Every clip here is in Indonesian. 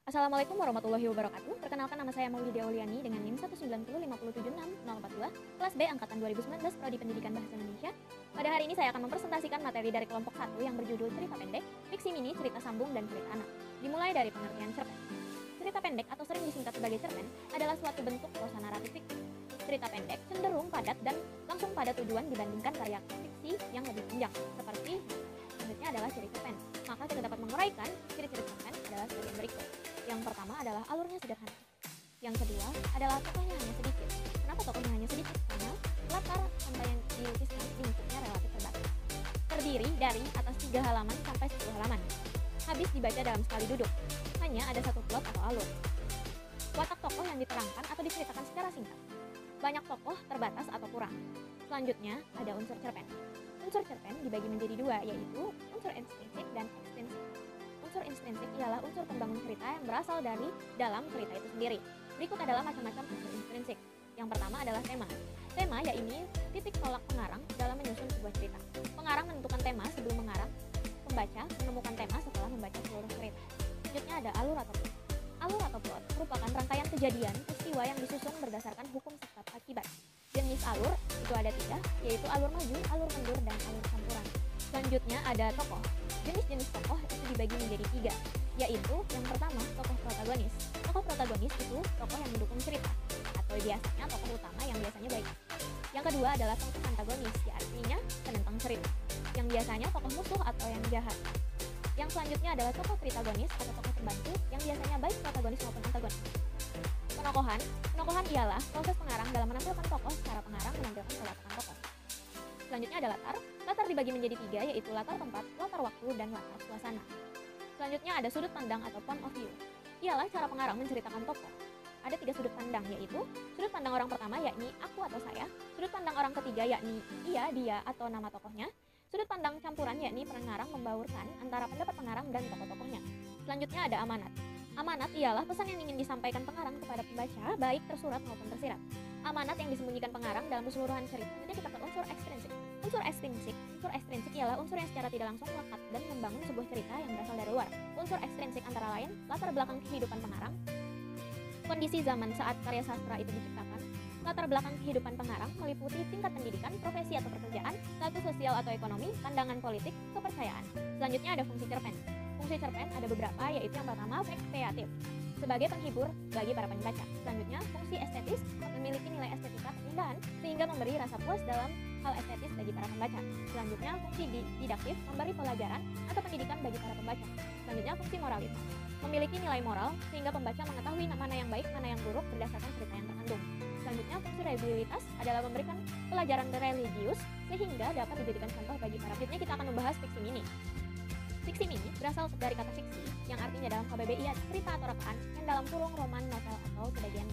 Assalamualaikum warahmatullahi wabarakatuh. Perkenalkan, nama saya Maulidia Auliani dengan NIM 190576042, kelas B angkatan 2019, Prodi Pendidikan Bahasa Indonesia. Pada hari ini saya akan mempresentasikan materi dari kelompok 1 yang berjudul cerita pendek, fiksi mini, cerita sambung, dan cerita anak. Dimulai dari pengertian cerpen. Cerita pendek atau sering disingkat sebagai cerpen adalah suatu bentuk prosa naratif fiktif. Cerita pendek cenderung padat dan langsung pada tujuan dibandingkan karya fiksi yang lebih panjang, seperti selanjutnya adalah ciri cerpen. Maka kita dapat menguraikan ciri-ciri cerpen adalah sebagai berikut. Yang pertama adalah alurnya sederhana. Yang kedua adalah tokohnya hanya sedikit. Kenapa tokohnya hanya sedikit? Karena latar tanpa yang dilukiskan lingkupnya relatif terbatas. Terdiri dari atas 3 halaman sampai 10 halaman. Habis dibaca dalam sekali duduk. Hanya ada satu plot atau alur. Watak tokoh yang diterangkan atau diceritakan secara singkat. Banyak tokoh, terbatas atau kurang. Selanjutnya ada unsur cerpen. Unsur cerpen dibagi menjadi 2, yaitu unsur intrinsik dan ekstrinsik. Unsur intrinsik ialah unsur pembangun cerita yang berasal dari dalam cerita itu sendiri. Berikut adalah macam-macam unsur intrinsik. Yang pertama adalah tema. Tema yaitu titik tolak pengarang dalam menyusun sebuah cerita. Pengarang menentukan tema sebelum mengarang. Pembaca menemukan tema setelah membaca seluruh cerita. Selanjutnya ada alur atau plot. Alur atau plot merupakan rangkaian kejadian peristiwa yang disusun berdasarkan hukum sebab akibat. Jenis alur itu ada 3, yaitu alur maju, alur mundur, dan alur campuran. Selanjutnya ada tokoh. Jenis-jenis tokoh itu dibagi menjadi 3, yaitu yang pertama tokoh protagonis. Tokoh protagonis itu tokoh yang mendukung cerita, atau biasanya tokoh utama yang biasanya baik. Yang kedua adalah tokoh antagonis, ya artinya penentang cerita, yang biasanya tokoh musuh atau yang jahat. Yang selanjutnya adalah tokoh pritagonis atau tokoh pembantu, yang biasanya baik protagonis maupun antagonis. Penokohan ialah proses pengarang dalam menampilkan tokoh secara pengarang menampilkan kelataran tokoh. Selanjutnya ada latar. Latar dibagi menjadi 3, yaitu latar tempat, latar waktu, dan latar suasana. Selanjutnya ada sudut pandang atau point of view. Ialah cara pengarang menceritakan tokoh. Ada 3 sudut pandang, yaitu sudut pandang orang pertama yakni aku atau saya, sudut pandang orang ketiga yakni ia, dia, atau nama tokohnya, sudut pandang campuran yakni pengarang membaurkan antara pendapat pengarang dan tokoh-tokohnya. Selanjutnya ada amanat. Amanat ialah pesan yang ingin disampaikan pengarang kepada pembaca, baik tersurat maupun tersirat. Amanat yang disembunyikan pengarang dalam keseluruhan cerita. Selanjutnya kita ke unsur ekstrinsik. Unsur ekstrinsik ialah unsur yang secara tidak langsung melekat dan membangun sebuah cerita yang berasal dari luar. Unsur ekstrinsik antara lain latar belakang kehidupan pengarang, kondisi zaman saat karya sastra itu diciptakan, latar belakang kehidupan pengarang meliputi tingkat pendidikan, profesi atau pekerjaan, status sosial atau ekonomi, pandangan politik, kepercayaan. Selanjutnya ada fungsi cerpen. Fungsi cerpen ada beberapa, yaitu yang pertama kreatif, sebagai penghibur bagi para pembaca. Selanjutnya fungsi estetis, memiliki nilai estetika keindahan sehingga memberi rasa puas dalam hal estetis bagi para pembaca. Selanjutnya fungsi didaktif, memberi pelajaran atau pendidikan bagi para pembaca. Selanjutnya fungsi moralitas, memiliki nilai moral sehingga pembaca mengetahui mana yang baik, mana yang buruk berdasarkan cerita yang terkandung. Selanjutnya fungsi religiusitas adalah memberikan pelajaran religius sehingga dapat dijadikan contoh bagi para. Selanjutnya kita akan membahas fiksi mini. Fiksi mini berasal dari kata fiksi, yang artinya dalam KBBI cerita atau rekaan, yang dalam kurung roman, novel, atau sebagian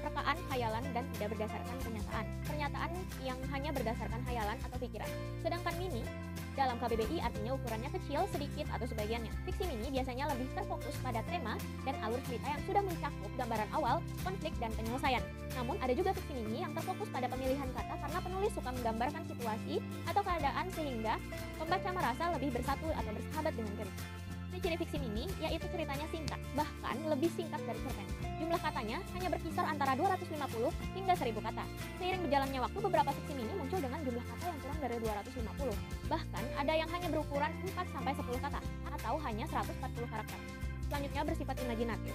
rekaan, khayalan, dan tidak berdasarkan kenyataan. Pernyataan yang hanya berdasarkan khayalan atau pikiran. Sedangkan mini dalam KBBI artinya ukurannya kecil, sedikit, atau sebagiannya. Fiksi mini biasanya lebih terfokus pada tema dan alur cerita yang sudah mencakup gambaran awal, konflik, dan penyelesaian. Namun ada juga fiksi mini yang terfokus pada pemilihan kata karena penulis suka menggambarkan situasi atau keadaan sehingga pembaca merasa lebih bersatu atau bersahabat dengan cerita. Ciri fiksi mini yaitu ceritanya singkat, bahkan lebih singkat dari cerpen. Jumlah katanya hanya berkisar antara 250 hingga 1000 kata. Seiring berjalannya waktu, beberapa fiksi mini muncul dengan jumlah kata yang kurang dari 250. Bahkan ada yang hanya berukuran 4-10 kata atau hanya 140 karakter. Selanjutnya bersifat imajinatif,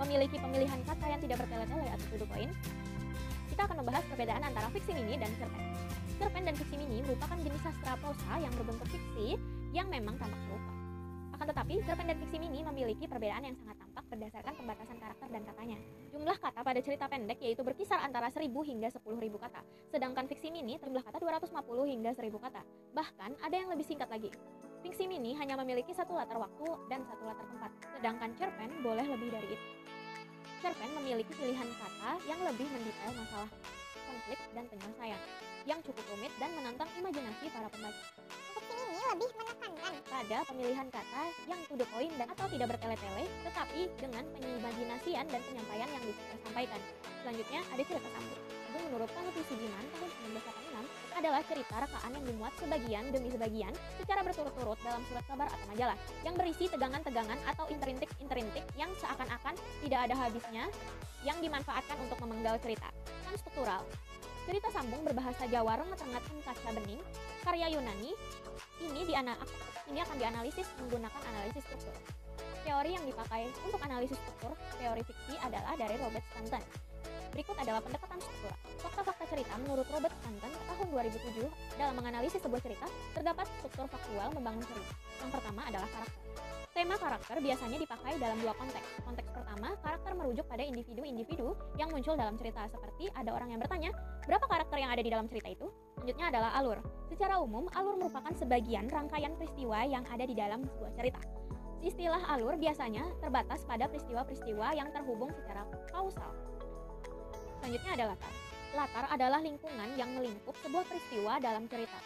memiliki pemilihan kata yang tidak bertele-tele atau to the point. Kita akan membahas perbedaan antara fiksi mini dan cerpen. Cerpen dan fiksi mini merupakan jenis sastra prosa yang berbentuk fiksi yang memang tampak serupa. Akan tetapi, cerpen dan fiksi mini memiliki perbedaan yang sangat tampak berdasarkan pembatasan karakter dan katanya. Jumlah kata pada cerita pendek yaitu berkisar antara 1000 hingga 10.000 kata. Sedangkan fiksi mini jumlah kata 250 hingga 1000 kata. Bahkan ada yang lebih singkat lagi. Fiksi mini hanya memiliki satu latar waktu dan satu latar tempat. Sedangkan cerpen boleh lebih dari itu. Cerpen memiliki pilihan kata yang lebih mendetail masalah konflik dan penyelesaian, yang cukup rumit dan menantang imajinasi para pembaca. Fiksi mini lebih menekankan pada pemilihan kata yang to the point dan atau tidak bertele-tele, tetapi dengan pengimajinasian dan penyampaian yang bisa disampaikan. Selanjutnya ada cerita sambung. Agung menurut Panuti Sudiman tahun 1986 adalah cerita rekaan yang dimuat sebagian demi sebagian secara berturut-turut dalam surat kabar atau majalah yang berisi tegangan-tegangan atau intrintik-intrintik yang seakan-akan tidak ada habisnya yang dimanfaatkan untuk memenggal cerita. Struktural. Cerita sambung berbahasa Jawa rengat-rengat kaca bening, karya Yunani, ini akan dianalisis menggunakan analisis struktur. Teori yang dipakai untuk analisis struktur teori fiksi adalah dari Robert Stanton. Berikut adalah pendekatan struktural. Fakta-fakta cerita menurut Robert Stanton tahun 2007 dalam menganalisis sebuah cerita terdapat struktur faktual membangun cerita. Yang pertama adalah karakter. Tema karakter biasanya dipakai dalam dua konteks. Konteks pertama, karakter merujuk pada individu-individu yang muncul dalam cerita, seperti ada orang yang bertanya, berapa karakter yang ada di dalam cerita itu? Selanjutnya adalah alur. Secara umum, alur merupakan sebagian rangkaian peristiwa yang ada di dalam sebuah cerita. Istilah alur biasanya terbatas pada peristiwa-peristiwa yang terhubung secara kausal. Selanjutnya ada latar. Latar adalah lingkungan yang melingkup sebuah peristiwa dalam cerita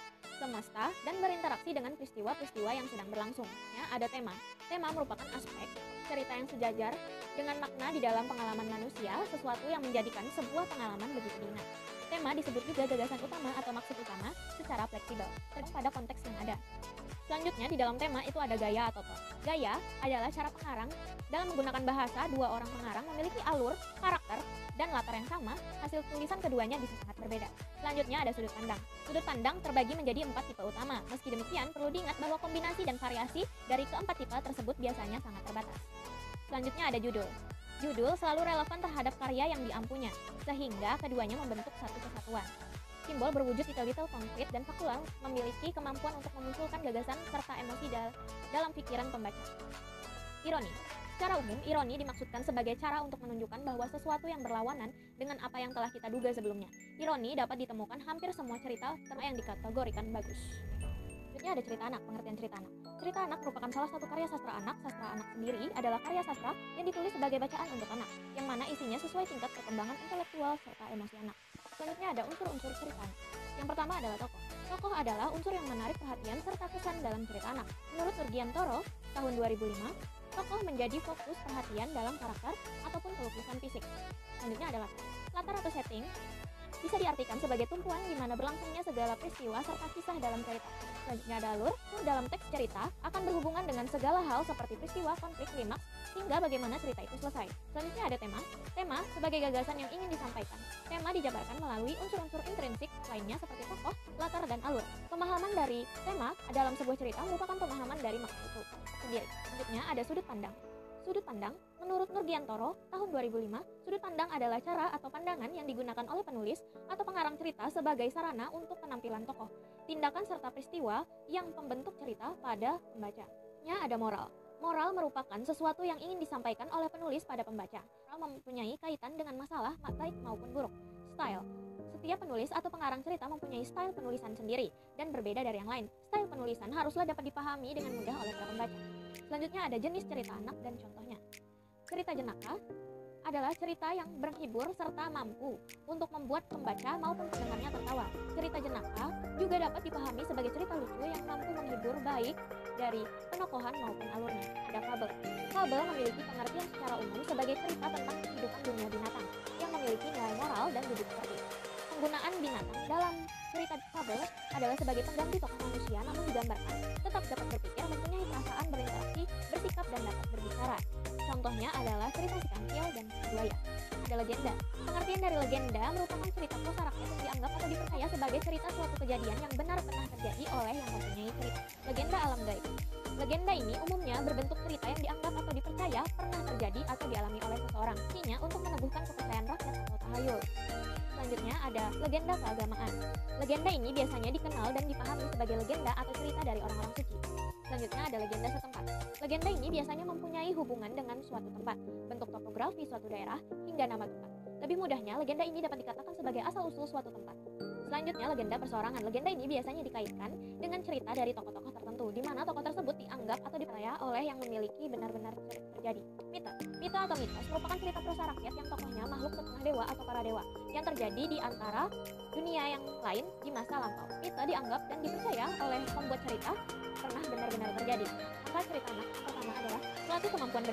semesta dan berinteraksi dengan peristiwa-peristiwa yang sedang berlangsung. Ya, ada tema. Tema merupakan aspek cerita yang sejajar dengan makna di dalam pengalaman manusia, sesuatu yang menjadikan sebuah pengalaman begitu diingat. Tema disebut juga gagasan utama atau maksud utama secara fleksibel, tergantung pada konteks yang ada. Selanjutnya di dalam tema itu ada gaya atau tone. Gaya adalah cara pengarang dalam menggunakan bahasa. Dua orang pengarang memiliki alur, karakter, dan latar yang sama, hasil tulisan keduanya bisa sangat berbeda. Selanjutnya ada sudut pandang. Sudut pandang terbagi menjadi 4 tipe utama. Meski demikian, perlu diingat bahwa kombinasi dan variasi dari keempat tipe tersebut biasanya sangat terbatas. Selanjutnya ada judul. Judul selalu relevan terhadap karya yang diampunya, sehingga keduanya membentuk satu kesatuan. Simbol berwujud detail-detail konkret dan faktual memiliki kemampuan untuk memunculkan gagasan serta emosi dalam pikiran pembaca. Ironi. Secara umum, ironi dimaksudkan sebagai cara untuk menunjukkan bahwa sesuatu yang berlawanan dengan apa yang telah kita duga sebelumnya. Ironi dapat ditemukan hampir semua cerita yang dikategorikan bagus. Selanjutnya ada cerita anak, pengertian cerita anak. Cerita anak merupakan salah satu karya sastra anak. Sastra anak sendiri adalah karya sastra yang ditulis sebagai bacaan untuk anak, yang mana isinya sesuai tingkat perkembangan intelektual serta emosi anak. Selanjutnya ada unsur-unsur cerita anak. Yang pertama adalah tokoh. Tokoh adalah unsur yang menarik perhatian serta kesan dalam cerita anak. Menurut Surgiantoro, tahun 2005, tokoh menjadi fokus perhatian dalam karakter ataupun pelukisan fisik. Selanjutnya ada latar. Latar atau setting bisa diartikan sebagai tumpuan di mana berlangsungnya segala peristiwa serta kisah dalam cerita. Selanjutnya ada alur. Dalam teks cerita akan berhubungan dengan segala hal seperti peristiwa, konflik, klimaks, hingga bagaimana cerita itu selesai. Selanjutnya ada tema. Tema sebagai gagasan yang ingin disampaikan. Tema dijabarkan melalui unsur-unsur intrinsik lainnya seperti tokoh, latar, dan alur. Pemahaman dari tema dalam sebuah cerita merupakan pemahaman dari maksud itu sendiri. Selanjutnya ada sudut pandang. Sudut pandang, menurut Nurgiantoro, tahun 2005, sudut pandang adalah cara atau pandangan yang digunakan oleh penulis atau pengarang cerita sebagai sarana untuk penampilan tokoh, tindakan serta peristiwa yang membentuk cerita pada pembaca. Ada moral. Moral merupakan sesuatu yang ingin disampaikan oleh penulis pada pembaca. Moral mempunyai kaitan dengan masalah, baik maupun buruk. Style. Setiap penulis atau pengarang cerita mempunyai style penulisan sendiri dan berbeda dari yang lain. Style penulisan haruslah dapat dipahami dengan mudah oleh para pembaca. Selanjutnya ada jenis cerita anak dan contohnya. Cerita jenaka adalah cerita yang menghibur serta mampu untuk membuat pembaca maupun pendengarnya tertawa. Cerita jenaka juga dapat dipahami sebagai cerita lucu yang mampu menghibur baik dari penokohan maupun alurnya. Ada fabel. Fabel memiliki pengertian secara umum sebagai cerita tentang kehidupan dunia binatang yang memiliki nilai moral dan budi pekerti. Penggunaan binatang dalam cerita fabel adalah sebagai pengganti tokoh manusia, namun digambarkan tetap dapat berpikir, mempunyai perasaan, berinteraksi, bersikap, dan dapat berbicara. Contohnya adalah cerita si kancil dan si buaya. Ada legenda. Pengertian dari legenda merupakan cerita prosa rakyat yang dianggap atau dipercaya sebagai cerita suatu kejadian yang benar pernah terjadi oleh yang mempunyai cerita. Legenda alam gaib. Legenda ini umumnya berbentuk cerita yang dianggap atau dipercaya pernah terjadi atau dialami oleh seseorang. Intinya untuk meneguhkan kepercayaan rakyat atau tahayul. Selanjutnya ada legenda keagamaan. Legenda ini biasanya dikenal dan dipahami sebagai legenda atau cerita dari orang-orang suci. Selanjutnya ada legenda setempat. Legenda ini biasanya mempunyai hubungan dengan suatu tempat, bentuk topografi suatu daerah, hingga nama tempat. Lebih mudahnya, legenda ini dapat dikatakan sebagai asal-usul suatu tempat. Selanjutnya, legenda perseorangan. Legenda ini biasanya dikaitkan dengan cerita dari tokoh-tokoh tertentu, di mana tokoh tersebut dianggap atau dipercaya oleh yang memiliki benar-benar terjadi. Mite. Mite atau mitos merupakan cerita prosa rakyat yang tokohnya makhluk setengah dewa atau para dewa, yang terjadi di antara dunia yang lain di masa lampau. Mite dianggap dan dipercaya oleh pembuat cerita pernah benar-benar terjadi. Maka cerita anak pertama adalah melatih kemampuan